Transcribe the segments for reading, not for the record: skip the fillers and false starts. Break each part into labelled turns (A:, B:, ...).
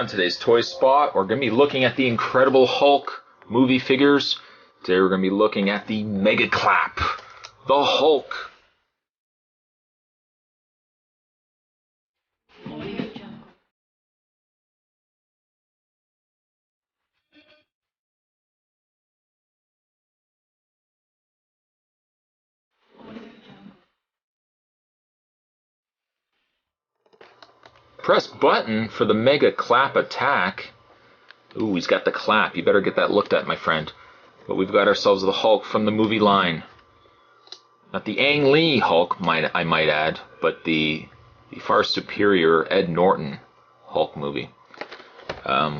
A: On today's Toy Spot, we're going to be looking at the Incredible Hulk movie figures. Today we're going to be looking at the Mega Clap, the Hulk. Press button for the Mega Clap attack. Ooh, he's got the clap. You better get that looked at, my friend. But we've got ourselves the Hulk from the movie line. Not the Ang Lee Hulk, I might add, but the far superior Ed Norton Hulk movie.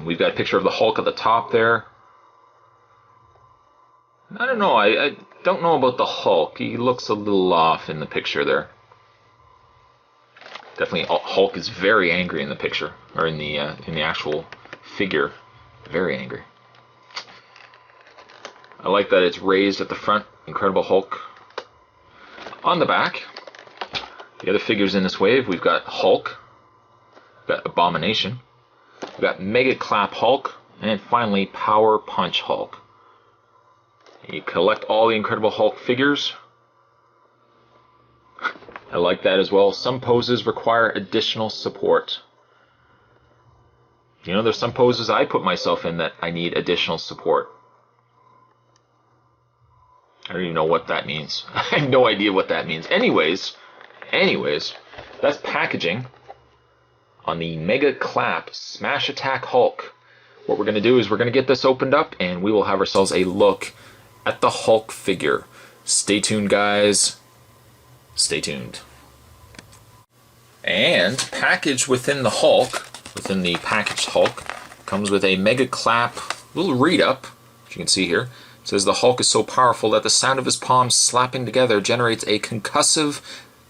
A: We've got a picture of the Hulk at the top there. I don't know. I don't know about the Hulk. He looks a little off in the picture there. Definitely, Hulk is very angry in the picture, or in the actual figure. Very angry. I like that it's raised at the front. Incredible Hulk. On the back, the other figures in this wave, we've got Hulk, we've got Abomination, we've got Mega Clap Hulk, and finally Power Punch Hulk. You collect all the Incredible Hulk figures. I like that as well. Some poses require additional support. You know, there's some poses I put myself in that I need additional support. I don't even know what that means. I have no idea what that means. Anyways, that's packaging on the Mega Clap Smash Attack Hulk. What we're going to do is we're going to get this opened up and we will have ourselves a look at the Hulk figure. Stay tuned, guys. Stay tuned. And packaged within the Hulk, within the packaged Hulk, comes with a Mega Clap little read-up, as you can see here. It says the Hulk is so powerful that the sound of his palms slapping together generates a concussive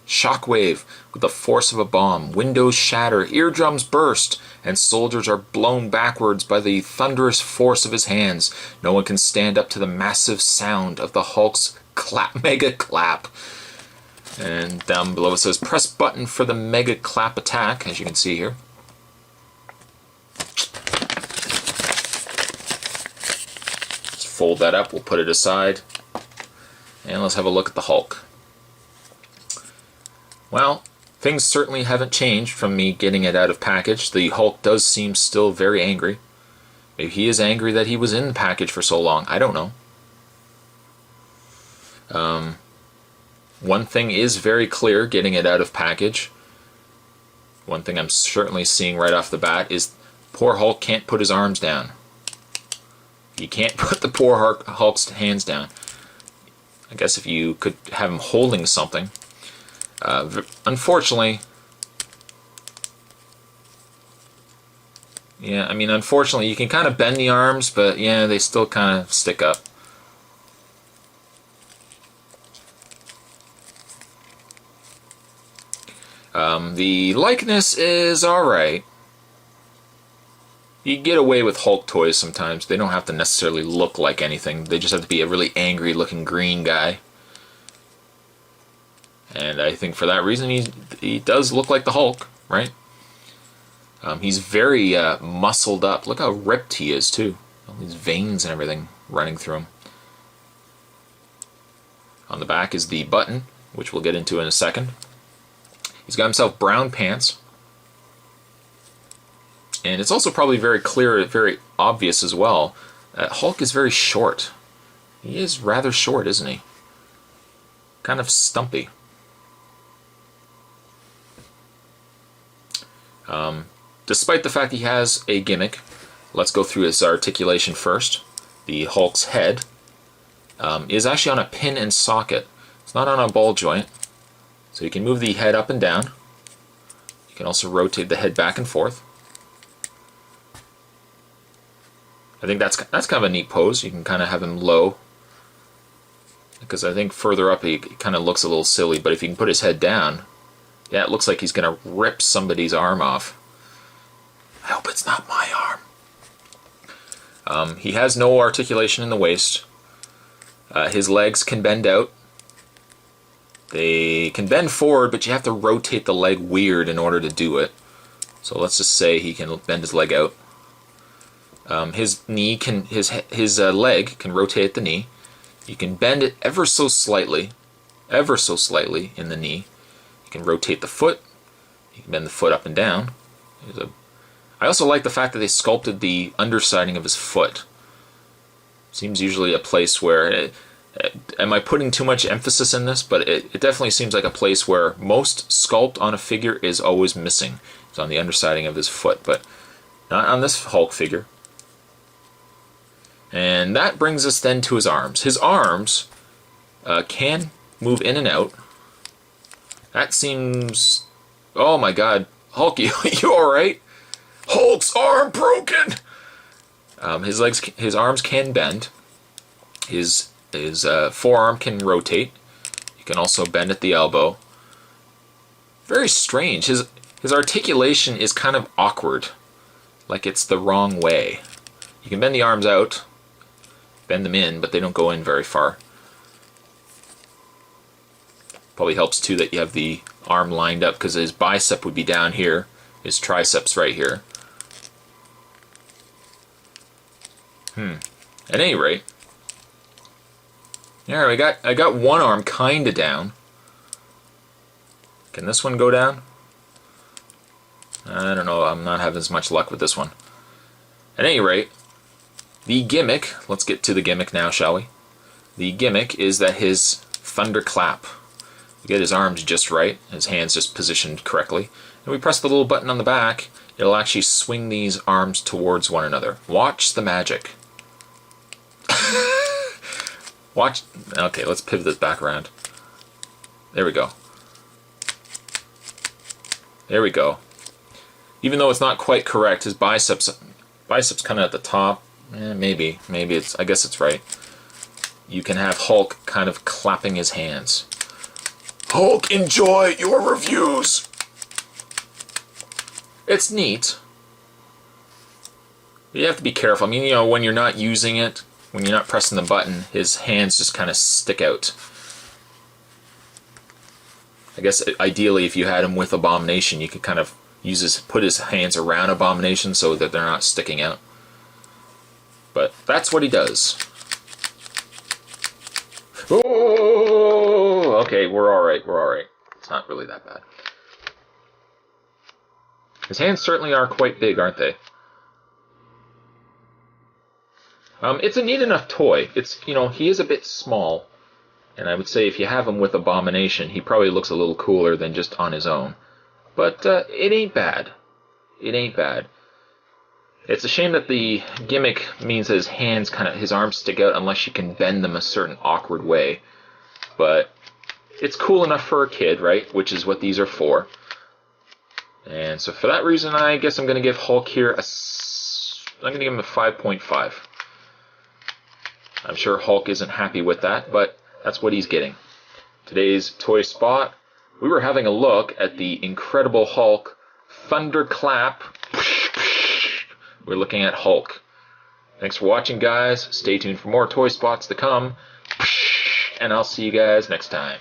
A: shockwave with the force of a bomb. Windows shatter, eardrums burst, and soldiers are blown backwards by the thunderous force of his hands. No one can stand up to the massive sound of the Hulk's Mega Clap. And down below it says press button for the Mega Clap attack, as you can see here. Let's fold that up, we'll put it aside. And let's have a look at the Hulk. Well, things certainly haven't changed from me getting it out of package. The Hulk does seem still very angry. Maybe he is angry that he was in the package for so long. I don't know. One thing is very clear getting it out of package. One thing I'm certainly seeing right off the bat is poor Hulk can't put his arms down. You can't put the poor Hulk's hands down. I guess if you could have him holding something. Unfortunately, unfortunately you can kind of bend the arms, but yeah, they still kind of stick up. The likeness is alright. You get away with Hulk toys sometimes. They don't have to necessarily look like anything. They just have to be a really angry looking green guy. And I think for that reason he does look like the Hulk, right? He's very muscled up. Look how ripped he is too. All these veins and everything running through him. On the back is the button, which we'll get into in a second. He's got himself brown pants. And it's also probably very clear, very obvious as well, that Hulk is very short. He is rather short, isn't he? Kind of stumpy. Despite the fact he has a gimmick, let's go through his articulation first. The Hulk's head is actually on a pin and socket. It's not on a ball joint. So you can move the head up and down. You can also rotate the head back and forth. I think that's kind of a neat pose. You can kind of have him low, because I think further up he kind of looks a little silly, but if you can put his head down, yeah, it looks like he's going to rip somebody's arm off. I hope it's not my arm. He has no articulation in the waist. His legs can bend out. They can bend forward, but you have to rotate the leg weird in order to do it. So let's just say he can bend his leg out. His knee can, his leg can rotate at the knee. You can bend it ever so slightly in the knee. You can rotate the foot. You can bend the foot up and down. I also like the fact that they sculpted the undersiding of his foot. Seems usually a place where, am I putting too much emphasis in this? But it definitely seems like a place where most sculpt on a figure is always missing. It's on the undersiding of his foot, but not on this Hulk figure. And that brings us then to his arms. His arms can move in and out. That seems... Oh my god. Hulk, you alright? Hulk's arm broken! His arms can bend. His forearm can rotate. You can also bend at the elbow. Very strange. His articulation is kind of awkward. Like it's the wrong way. You can bend the arms out. Bend them in, but they don't go in very far. Probably helps too that you have the arm lined up, because his bicep would be down here, his triceps right here. At any rate, yeah, I got one arm kinda down. Can this one go down? I don't know, I'm not having as much luck with this one. At any rate, the gimmick, let's get to the gimmick now, shall we? The gimmick is that his thunderclap, we get his arms just right, his hands just positioned correctly, and we press the little button on the back, it'll actually swing these arms towards one another. Watch the magic. Watch, okay, let's pivot this back around. There we go. There we go. Even though it's not quite correct, his biceps kind of at the top. Maybe it's, I guess it's right. You can have Hulk kind of clapping his hands. Hulk, enjoy your reviews! It's neat. You have to be careful. I mean, you know, when you're not using it, when you're not pressing the button, his hands just kind of stick out. I guess ideally if you had him with Abomination, you could kind of put his hands around Abomination so that they're not sticking out. But that's what he does. Oh, okay, we're alright, we're alright. It's not really that bad. His hands certainly are quite big, aren't they? It's a neat enough toy. It's, you know, he is a bit small. And I would say if you have him with Abomination, he probably looks a little cooler than just on his own. But it ain't bad. It ain't bad. It's a shame that the gimmick means that his arms stick out unless you can bend them a certain awkward way. But it's cool enough for a kid, right? Which is what these are for. And so for that reason, I guess I'm going to give Hulk here I'm going to give him a 5.5. I'm sure Hulk isn't happy with that, but that's what he's getting. Today's Toy Spot, we were having a look at the Incredible Hulk Thunderclap. We're looking at Hulk. Thanks for watching, guys. Stay tuned for more Toy Spots to come. And I'll see you guys next time.